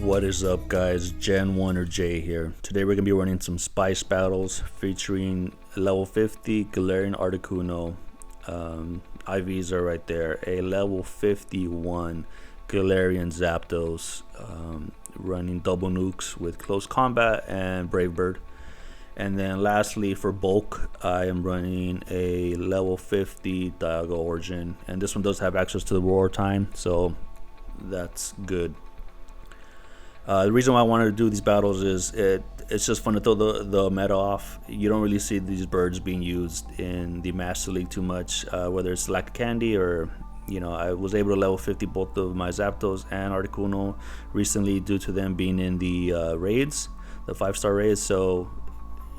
What is up, guys? Gen 1 or J here. Today we're going to be running some Spice battles featuring level 50 Galar and Articuno. IVs are right there. A level 51 Galar and Zapdos, running double nukes with close combat and Brave Bird. And then lastly, for bulk, I am running a level 50 Dialga Origin, and this one does have access to the roar time, so that's good. The reason why I wanted to do these battles is it's just fun to throw the meta off. You don't really see these birds being used in the Master League too much, whether it's lack of candy or, you know, I was able to level 50 both of my Zapdos and Articuno recently due to them being in the raids, the 5-star raids. So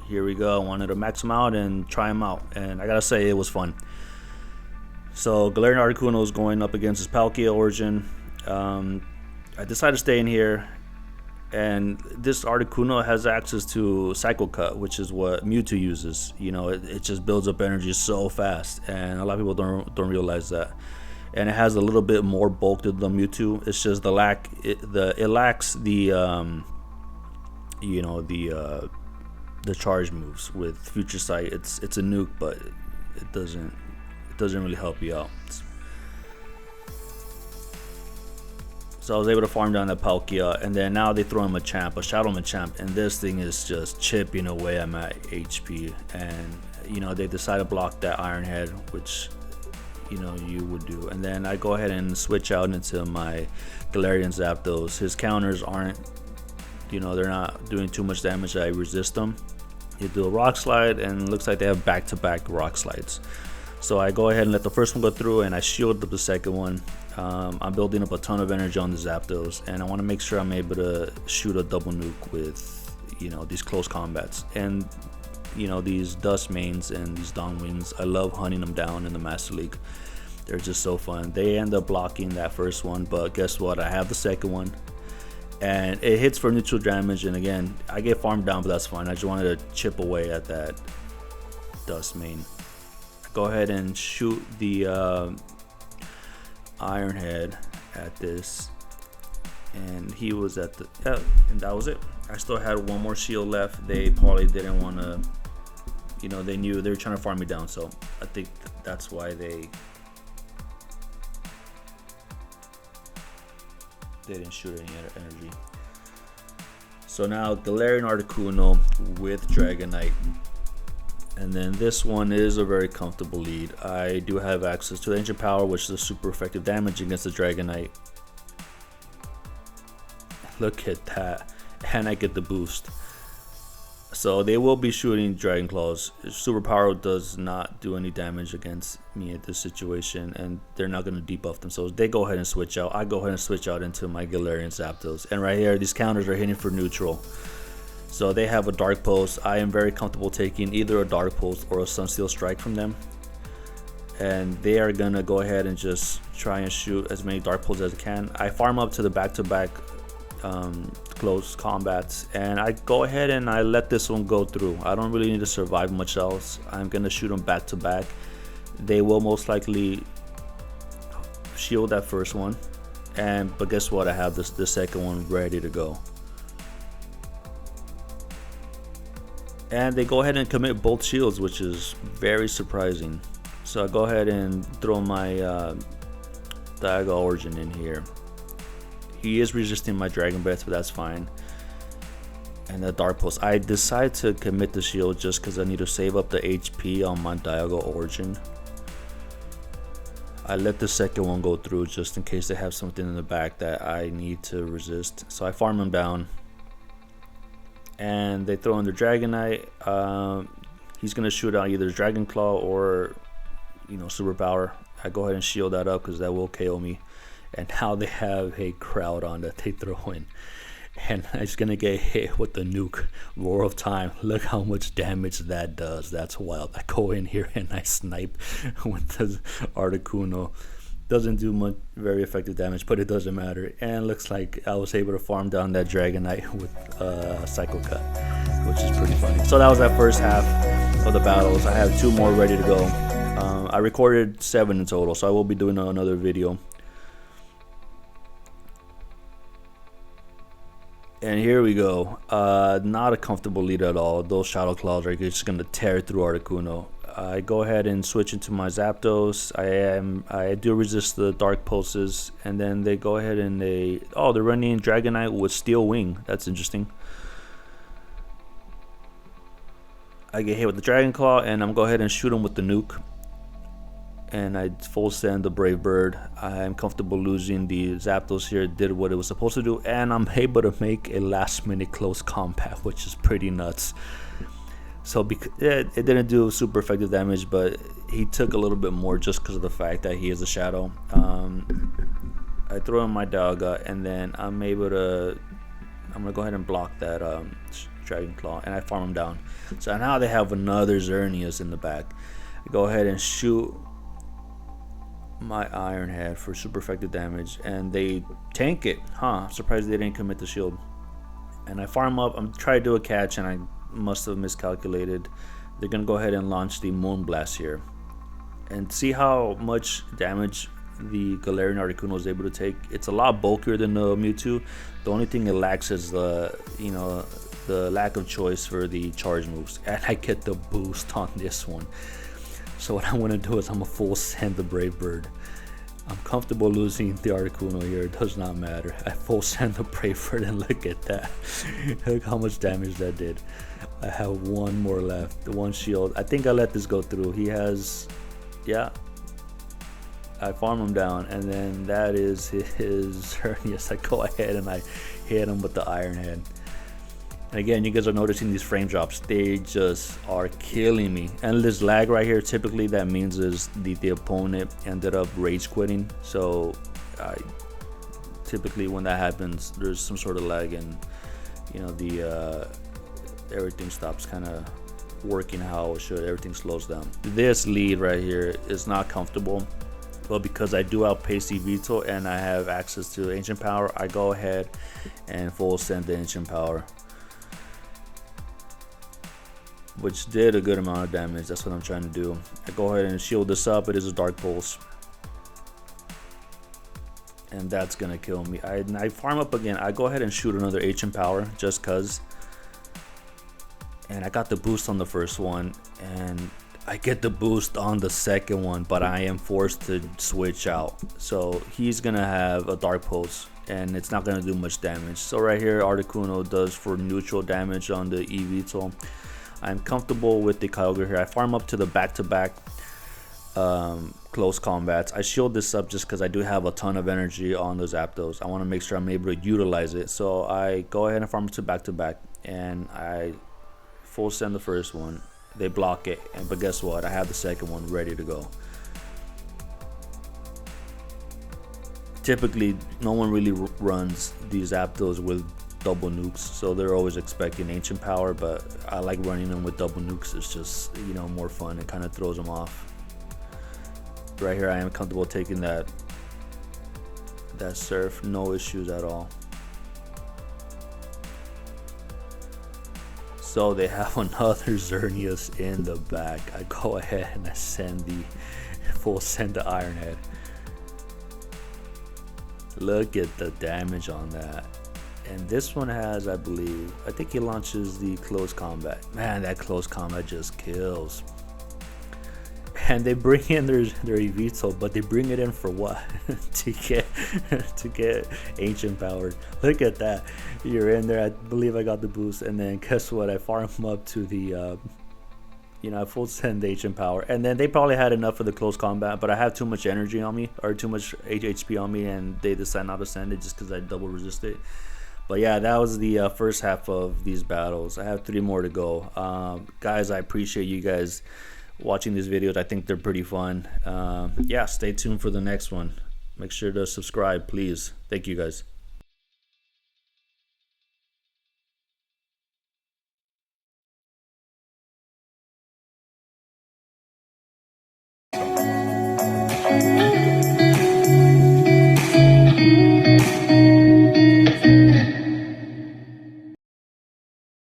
here we go. I wanted to max them out and try them out, and I gotta say it was fun. So Galar and Articuno is going up against his Palkia Origin. I decided to stay in here, and this Articuno has access to Cycle Cut, which is what Mewtwo uses. You know, it just builds up energy so fast, and a lot of people don't realize that. And it has a little bit more bulk than the Mewtwo. It's just it lacks the the charge moves. With Future Sight, it's a nuke, but it doesn't really help you out. So I was able to farm down that Palkia, and then now they throw him a Shadow Machamp, and this thing is just chipping away at my HP. And you know, they decide to block that Iron Head, which, you know, you would do. And then I go ahead and switch out into my Galarian Zapdos. His counters aren't, you know, they're not doing too much damage. I resist them. You do a Rock Slide, and it looks like they have back-to-back Rock Slides. So I go ahead and let the first one go through, and I shield up the second one. I'm building up a ton of energy on the Zapdos, and I want to make sure I'm able to shoot a double nuke with, you know, these close combats. And, you know, these Dust Mains and these Dawn Wings, I love hunting them down in the Master League. They're just so fun. They end up blocking that first one, but guess what? I have the second one, and it hits for neutral damage. And again, I get farmed down, but that's fine. I just wanted to chip away at that Dust Main. Go ahead and shoot the Iron Head at this, and he was at the and that was it. I still had one more shield left. They probably didn't want to, you know, they knew they were trying to farm me down, so I think that's why they didn't shoot any energy. So now Galar and Articuno with Dragonite. And then this one is a very comfortable lead. I do have access to Ancient Power, which is a super effective damage against the Dragonite. Look at that. And I get the boost. So they will be shooting Dragon Claws. Superpower does not do any damage against me at this situation, and they're not going to debuff themselves. They go ahead and switch out. I go ahead and switch out into my Galarian Zapdos. And right here, these counters are hitting for neutral. So they have a Dark Pulse. I am very comfortable taking either a Dark Pulse or a Sunsteel Strike from them. And they are going to go ahead and just try and shoot as many Dark Pulses as I can. I farm up to the back-to-back close combats, and I go ahead and I let this one go through. I don't really need to survive much else. I'm going to shoot them back-to-back. They will most likely shield that first one. But guess what? I have the second one ready to go. And they go ahead and commit both shields, which is very surprising. So I go ahead and throw my Dialga Origin in here. He is resisting my Dragon Breath, but that's fine. And the Dark Pulse. I decide to commit the shield just because I need to save up the HP on my Dialga Origin. I let the second one go through just in case they have something in the back that I need to resist. So I farm him down. And they throw in their Dragonite. He's gonna shoot out either Dragon Claw or, you know, Superpower. I go ahead and shield that up because that will KO me. And now they have a Groudon that they throw in, and it's gonna get hit with the nuke, Roar of Time. Look how much damage that does. That's wild. I go in here and I snipe with the Articuno. Doesn't do much very effective damage, but it doesn't matter. And looks like I was able to farm down that Dragonite with Cycle Cut, which is pretty funny. So that was that first half of the battles. I have 2 more ready to go. I recorded 7 in total, so I will be doing another video. And here we go. Not a comfortable lead at all. Those Shadow Claws are just going to tear through Articuno. I go ahead and switch into my Zapdos. I do resist the Dark Pulses. And then they go ahead and they're running Dragonite with Steel Wing. That's interesting. I get hit with the Dragon Claw, and I'm going to go ahead and shoot him with the Nuke. And I full send the Brave Bird. I'm comfortable losing. The Zapdos here did what it was supposed to do, and I'm able to make a last minute close combat, which is pretty nuts. So it didn't do super effective damage, but he took a little bit more just because of the fact that he is a shadow. I throw in my Dialga, and then I'm gonna go ahead and block that Dragon Claw, and I farm him down. So now they have another Xerneas in the back. I go ahead and shoot my Iron Head for super effective damage, and they tank it. I'm surprised they didn't commit the shield. And I farm up. I'm trying to do a catch, and I must have miscalculated. They're gonna go ahead and launch the Moonblast here, and see how much damage the Galarian Articuno is able to take. It's a lot bulkier than the Mewtwo. The only thing it lacks is the lack of choice for the charge moves, and I get the boost on this one. So what I'm going to do is I'm going to full send the Brave Bird. I'm comfortable losing the Articuno here. It does not matter. I full send the Brave Bird, and look at that. Look how much damage that did. I have one more left. The one shield. I think I let this go through. He has... Yeah. I farm him down, and then that is his... Yes, I go ahead and I hit him with the Iron Head. And again, you guys are noticing these frame drops. They just are killing me. And this lag right here, typically that means is the opponent ended up rage quitting. So typically when that happens, there's some sort of lag, and everything stops kind of working how it should. Everything slows down. This lead right here is not comfortable, but because I do outpace the Vito and I have access to Ancient Power, I go ahead and full send the Ancient Power, which did a good amount of damage. That's what I'm trying to do. I go ahead and shield this up. It is a Dark Pulse, and that's gonna kill me. I farm up again. I go ahead and shoot another Ancient Power just cause, and I got the boost on the first one, and I get the boost on the second one, but I am forced to switch out. So he's gonna have a Dark Pulse, and it's not gonna do much damage. So right here, Articuno does for neutral damage on the eVTOL. I'm comfortable with the Kyogre here. I farm up to the back-to-back close combats. I shield this up just because I do have a ton of energy on those Zapdos. I want to make sure I'm able to utilize it. So I go ahead and farm to back-to-back, and I full send the first one. They block it, but guess what? I have the second one ready to go. Typically, no one really runs these Zapdos with double nukes, so they're always expecting Ancient Power, but I like running them with double nukes. It's just, more fun. It kind of throws them off. Right here, I am comfortable taking that Surf, no issues at all. So they have another Xerneas in the back. I go ahead and I send the Iron Head. Look at the damage on that. And this one has, I think he launches the close combat. Man, that close combat just kills. And they bring in their eVTOL, but they bring it in for what? to get Ancient Powered. Look at that. You're in there. I believe I got the boost, and then guess what? I farm him up to the I full send the Ancient Power, and then they probably had enough for the close combat, but I have too much energy on me, or too much HP on me, and they decide not to send it just because I double resist it. But yeah, that was the first half of these battles. I have 3 more to go. Guys, I appreciate you guys watching these videos. I think they're pretty fun. Yeah, stay tuned for the next one. Make sure to subscribe, please. Thank you, guys.